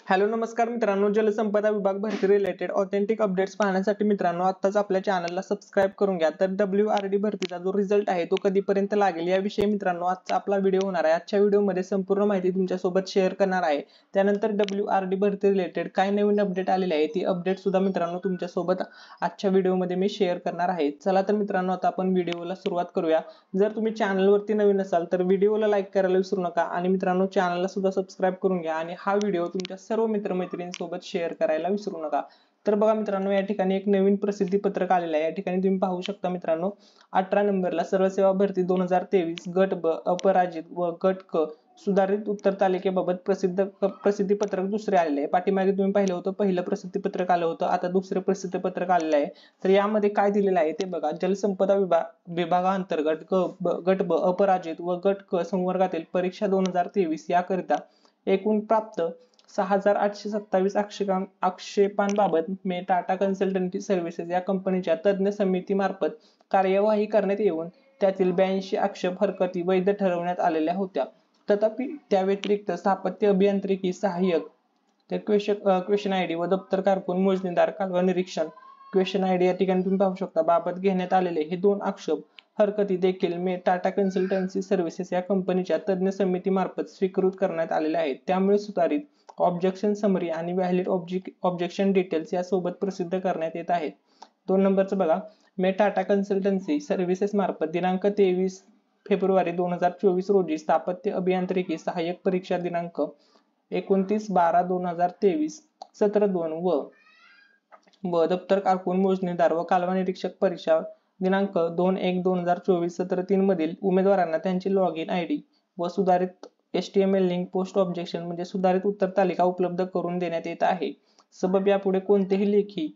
Hello नमस्कार मित्रांनो, जलसंपदा विभाग भरती रिलेटेड ऑथेंटिक अपडेट्स पाहण्यासाठी मित्रांनो आत्ताच आपल्या चॅनलला सबस्क्राइब करून घ्या। तर WRD भरतीचा जो रिझल्ट आहे तो कधीपर्यंत लागेल याविषयी मित्रांनो आजचा आपला व्हिडिओ होणार आहे। आजच्या व्हिडिओमध्ये संपूर्ण माहिती तुमच्यासोबत शेअर करणार आहे। त्यानंतर WRD भरती रिलेटेड काय नवीन अपडेट आलेली आहे ती अपडेट सुद्धा मित्रांनो तुमच्यासोबत आजच्या व्हिडिओमध्ये मी शेअर करणार आहे। चला तर मित्रांनो आता आपण व्हिडिओला सुरुवात करूया। जर तुम्ही चॅनलवरती नवीन असाल तर व्हिडिओला लाईक करायला विसरू नका आणि मित्रांनो चॅनलला सुद्धा सबस्क्राइब करून घ्या आणि हा व्हिडिओ तुमच्या सर्व मित्रमैत्रिणींसोबत शेअर करायला विसरू नका। तर बघा मित्रांनो या ठिकाणी एक नवीन प्रसिद्धी पत्रक आलेलं आहे। या ठिकाणी तुम्ही पाहू शकता मित्रांनो 18 नंबरला सर्व सेवा भरती 2023 गट ब अपराजित व गट क सुधारित उत्तर तालिकेबाबत प्रसिद्धी पत्रक दुसरे आलेले आहे। पाठीमागे तुम्ही पाहिलं होतं पहिलं प्रसिद्धी पत्रक आलं होतं, आता दुसरे प्रसिद्धी पत्रक आलेलं आहे। तर यामध्ये काय दिलेलं आहे ते बघा। जलसंपदा विभागांतर्गत गट ब अपराजित व गट क संवर्गातील परीक्षा 2023 याकरिता एकूण प्राप्त 6827 आक्षेपांबाबत टाटा कन्सल्टन्सी सर्व्हिसेस या कंपनीच्या तज्ञ समितीमार्फत कार्यवाही करण्यात येऊन त्यातील 82 आक्षेप हरकती वैध ठरवण्यात आलेल्या होत्या। तथापि त्या व्यतिरिक्त स्थापत्य अभियांत्रिकी सहाय्यक ते क्वेश्चन आयडी व दप्तर कारकून मोजणीदार कालवा निरीक्षण क्वेश्चन आयडी या ठिकाणी तुम्ही पाहू शकता बाबत घेण्यात आलेले हे 2 आक्षेप हरकती देखील टाटा कन्सल्टन्सी सर्व्हिसेस या कंपनीच्या तज्ञ समितीमार्फत स्वीकृत करण्यात आलेल्या आहेत। त्यामुळे सुधारित ऑब्जेक्शन समरी आणि व्हॅलिड ऑब्जेक्शन डिटेल्स यासोबत प्रसिद्ध करण्यात येत आहेत। 2 नंबरचं बघा। टाटा कन्सल्टन्सी सर्व्हिसेस मार्फत दिनांक 23 फेब्रुवारी 2024 रोजी स्थापत्य अभियांत्रिकी सहाय्यक परीक्षा दिनांक 29/12/2023 सत्र 2 व दप्तर कारकून मोजणीदार व कालवा निरीक्षक परीक्षा दिनांक 2/1/2024 सत्र 3 मधील उमेदवारांना त्यांची लॉग इन आयडी व सुधारित HTML लिंक पोस्ट ऑब्जेक्शन म्हणजे सुधारित उत्तर तालिका उपलब्ध करून देण्यात येत आहे। सबब यापुढे कोणतेही लेखी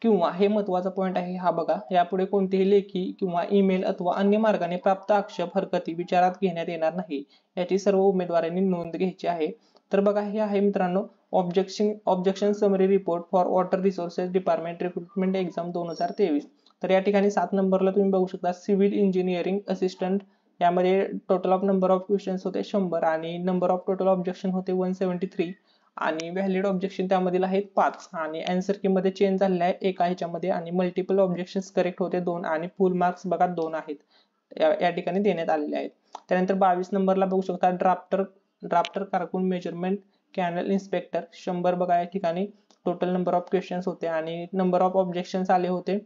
किंवा हे महत्त्वाचा पॉइंट आहे हा बघा, यापुढे कोणतेही लेखी किंवा ईमेल अथवा अन्य मार्गाने प्राप्त आक्षेप हरकती विचारात घेण्यात येणार नाही याची सर्व उमेदवारांनी नोंद घ्यायची आहे। तर बघा हे आहे मित्रांनो objection summary report for water resources department recruitment exam 2023। तर या ठिकाणी 7 नंबरला तुम्ही बघू शकता सिव्हिल इंजिनिअरिंग असिस्टंट यामध्ये total of number of questions होते 100 आणि नंबर ऑफ टोटल ऑब्जेक्शन होते 173 आणि व्हॅलिड ऑब्जेक्शन त्यामधील आहेत 5 आणि आन्सर की मध्ये चेंज झालेला आहे एका ह्याच्यामध्ये आणि मल्टिपल ऑब्जेक्शन्स करेक्ट होते 2 आणि फुल मार्क्स बघा 2 आहेत या ठिकाणी देण्यात आलेले आहेत। त्यानंतर 22 नंबरला बघू शकता ड्राफ्टर कारकून मेजरमेंट कॅनल इन्स्पेक्टर 100 बघा। या ठिकाणी टोटल नंबर ऑफ क्वेश्चन्स होते आणि नंबर ऑफ ऑब्जेक्शन्स आले होते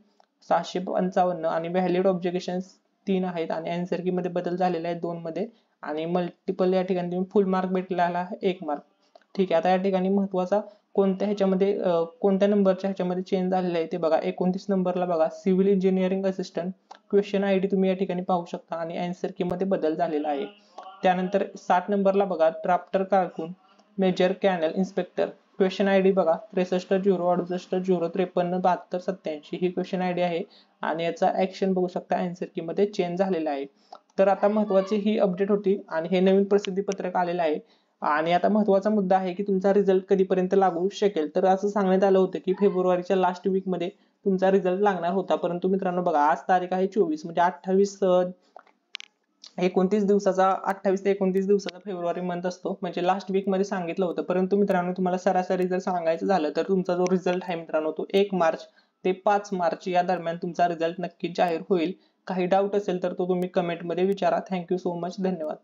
755 आणि व्हॅलिड ऑब्जेक्शन्स 3 आहेत आणि आन्सर की मध्ये बदल झालेला आहे 2 मध्ये आणि मल्टिपल या ठिकाणी तुम्ही फुल मार्क भेटलेला आहे 1 मार्क। ठीक आहे, आता या ठिकाणी महत्त्वाचा कोणत्या ह्याच्यामध्ये कोणत्या नंबरच्या ह्याच्यामध्ये चेंज झालेला आहे ते बघा। 29 नंबरला बघा civil engineering assistant question ID तुम्ही या ठिकाणी पाहू शकता आणि आन्सर की मध्ये बदल झालेला आहे। त्यानंतर 60 नंबरला बघा ड्राफ्टर कारकून major canal inspector question ID बघा 63 0 68 0 53 72 87 ही क्वेश्चन आयडी आहे आणि याचा ऍक्शन बघू शकता आन्सर की मध्ये चेंज झालेला आहे। तर आता महत्त्वाची ही अपडेट होती आणि हे नवीन प्रसिद्धी पत्रक आलेलं आहे आणि आता महत्त्वाचा मुद्दा आहे की तुमचा रिझल्ट कधीपर्यंत लागू शकेल। तर असं सांगण्यात आलं होतं की फेब्रुवारीच्या लास्ट वीक मध्ये तुमचा रिझल्ट लागणार होता, परंतु मित्रांनो बघा आज तारीख आहे 24 म्हणजे 29 दिवसाचा 28 ते 29 दिवसाचा फेब्रुवारी मंथ असतो म्हणजे लास्ट वीक मध्ये सांगितलं होतं। परंतु मित्रांनो तुम्हाला सरासरी जर सांगायचं झालं तर तुमचा जो रिझल्ट आहे मित्रांनो तो 1 मार्च ते 5 मार्च या दरम्यान तुमचा रिझल्ट नक्की जाहीर होईल। काही डाऊट असेल तर तो तुम्ही कमेंट मध्ये विचारा। थँक्यू सो मच, धन्यवाद।